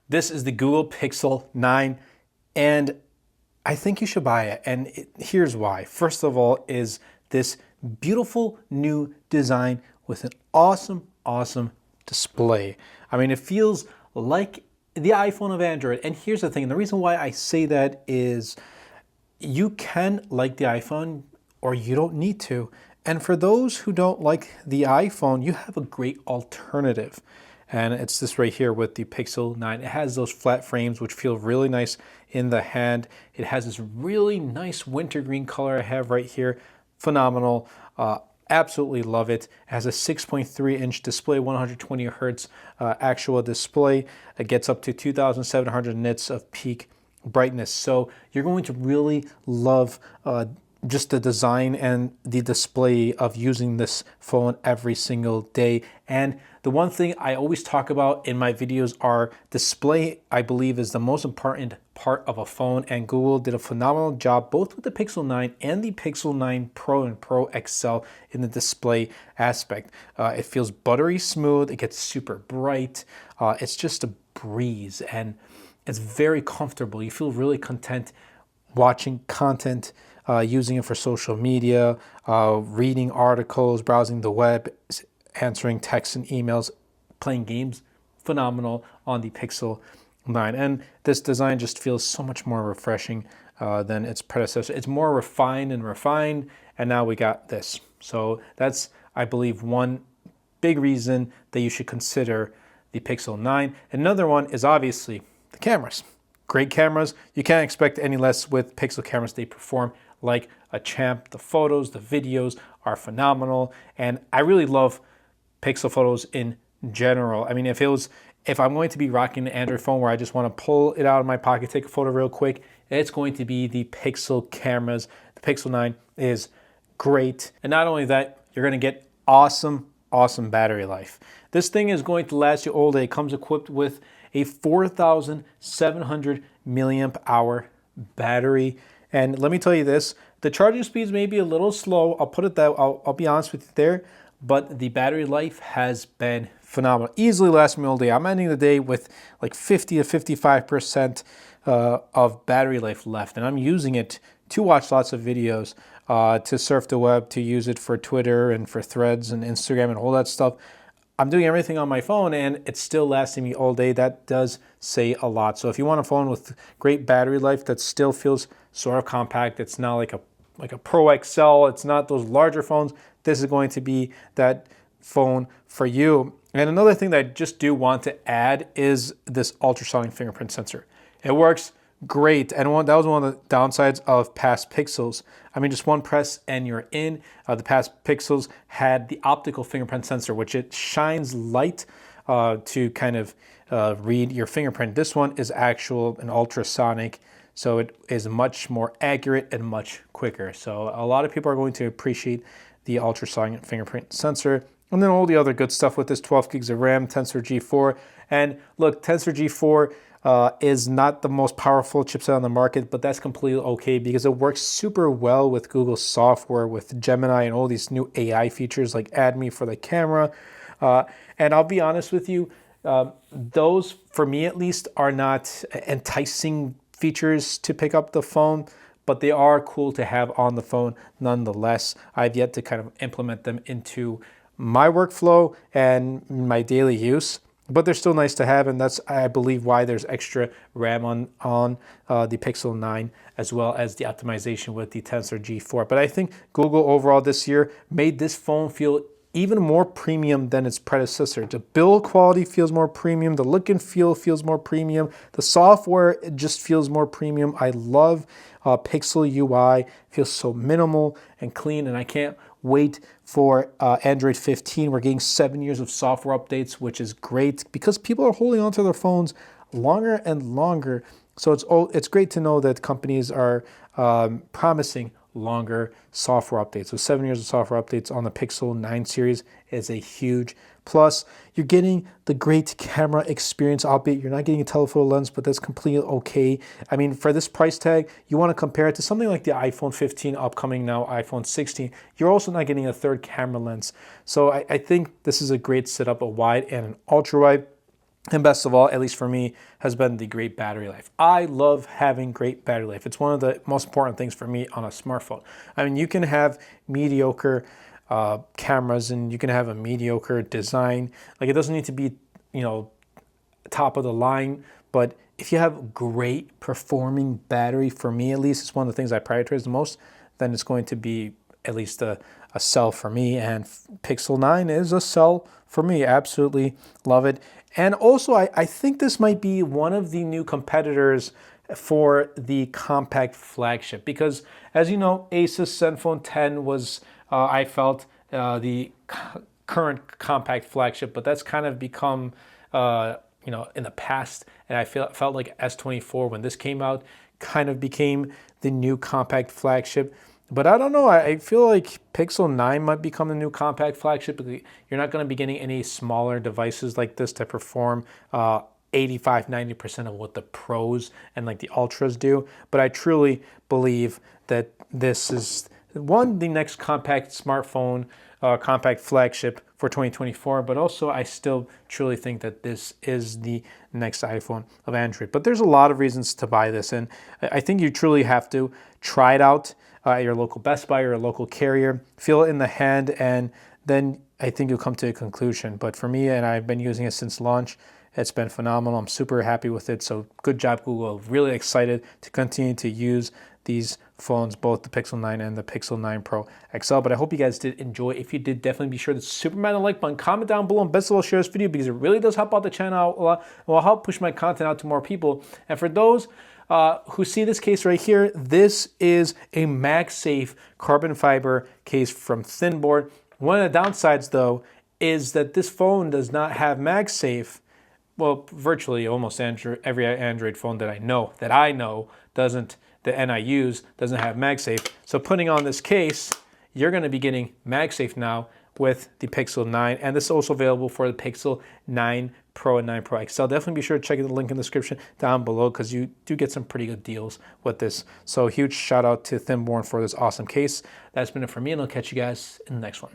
This is the Google Pixel 9, and I think you should buy it. And here's why. First of all is this beautiful new design with an awesome display. I mean, it feels like the iPhone of Android. And here's the thing, and the reason why I say that is you can like the iPhone or you don't need to. And for those who don't like the iPhone, you have a great alternative. And it's this right here with the Pixel 9. It has those flat frames which feel really nice in the hand. It has this really nice wintergreen color I have right here. Phenomenal. Absolutely love it. It has a 6.3-inch display, 120 hertz actual display. It gets up to 2,700 nits of peak brightness. So you're going to really love just the design and the display of using this phone every single day. And the one thing I always talk about in my videos are display, I believe, is the most important part of a phone, and Google did a phenomenal job both with the Pixel 9 and the Pixel 9 Pro and Pro XL in the display aspect. It feels buttery smooth, it gets super bright, it's just a breeze, and it's very comfortable. You feel really content watching content, using it for social media, reading articles, browsing the web, answering texts and emails, playing games. Phenomenal on the Pixel 9. And this design just feels so much more refreshing than its predecessor. It's more refined, and now we got this. So that's, I believe, one big reason that you should consider the Pixel 9. Another one is obviously the cameras. Great cameras. You can't expect any less with Pixel cameras. They perform like a champ. The photos, the videos are phenomenal. And I really love Pixel photos in general. I mean, if I'm going to be rocking an Android phone where I just want to pull it out of my pocket, take a photo real quick, it's going to be the Pixel cameras. The Pixel 9 is great. And not only that, you're going to get awesome battery life. This thing is going to last you all day. It comes equipped with a 4,700 milliamp hour battery. And let me tell you this, the charging speeds may be a little slow. I'll put it that, I'll be honest with you there, but the battery life has been phenomenal. Easily lasts me all day. I'm ending the day with like 50 to 55% of battery life left. And I'm using it to watch lots of videos, to surf the web, to use it for Twitter and for Threads and Instagram and all that stuff. I'm doing everything on my phone and it's still lasting me all day. That does say a lot. So if you want a phone with great battery life that still feels sort of compact, it's not like a Pro XL, it's not those larger phones, this is going to be that phone for you. And another thing that I just do want to add is this ultrasonic fingerprint sensor. It works great, and that was one of the downsides of past Pixels. I mean, just one press and you're in. The past Pixels had the optical fingerprint sensor, which it shines light to kind of read your fingerprint. This one is an ultrasonic, so it is much more accurate and much quicker. So a lot of people are going to appreciate the ultrasonic fingerprint sensor. And then all the other good stuff with this, 12 gigs of RAM, Tensor G4. And look, Tensor G4 is not the most powerful chipset on the market, but that's completely okay because it works super well with Google software, with Gemini and all these new AI features like Add Me for the camera. And I'll be honest with you, those, for me at least, are not enticing features to pick up the phone, but they are cool to have on the phone nonetheless. I've yet to kind of implement them into my workflow and my daily use, but they're still nice to have, and that's, I believe, why there's extra RAM on the Pixel 9, as well as the optimization with the Tensor G4. But I think Google overall this year made this phone feel even more premium than its predecessor. The build quality feels more premium, the look and feel feels more premium, the software, it just feels more premium. I love Pixel UI, it feels so minimal and clean, and I can't wait for Android 15. We're getting 7 years of software updates, which is great because people are holding onto their phones longer and longer. So it's great to know that companies are promising longer software updates. So 7 years of software updates on the Pixel 9 series is a huge plus. You're getting the great camera experience, albeit you're not getting a telephoto lens, but that's completely okay. I mean, for this price tag, you want to compare it to something like the iPhone 15, upcoming now iPhone 16. You're also not getting a third camera lens. So I think this is a great setup, a wide and an ultra wide. And best of all, at least for me, has been the great battery life. I love having great battery life. It's one of the most important things for me on a smartphone. I mean, you can have mediocre cameras and you can have a mediocre design. Like, it doesn't need to be, you know, top of the line, but if you have great performing battery, for me at least, it's one of the things I prioritize the most, then it's going to be at least a sell for me. And Pixel 9 is a sell for me. Absolutely love it. And also, I think this might be one of the new competitors for the compact flagship, because as you know, Asus Zenfone 10 was, I felt, the current compact flagship, but that's kind of become, you know, in the past. And I felt like S24, when this came out, kind of became the new compact flagship. But I don't know, I feel like Pixel 9 might become the new compact flagship. You're not going to be getting any smaller devices like this to perform 85-90% of what the Pros and like the Ultras do. But I truly believe that this is, one, the next compact smartphone, compact flagship for 2024, but also I still truly think that this is the next iPhone of Android. But there's a lot of reasons to buy this, and I think you truly have to try it out at your local Best Buy or a local carrier, feel it in the hand, and then I think you'll come to a conclusion. But for me, and I've been using it since launch, it's been phenomenal. I'm super happy with it. So good job, Google. Really excited to continue to use these phones, both the Pixel 9 and the Pixel 9 Pro XL. But I hope you guys did enjoy. If you did, definitely be sure to superman the like button, comment down below, and best of all, share this video, because it really does help out the channel out a lot. It will help push my content out to more people. And for those who see this case right here, this is a MagSafe carbon fiber case from Thinboard. One of the downsides, though, is that this phone does not have MagSafe. Well, virtually almost every Android phone that I know doesn't, and I use, doesn't have MagSafe. So putting on this case, you're going to be getting MagSafe now with the Pixel 9, and this is also available for the Pixel 9 Pro and 9 Pro XL. Definitely be sure to check the link in the description down below, because you do get some pretty good deals with this. So huge shout out to Thinboard for this awesome case. That's been it for me, and I'll catch you guys in the next one.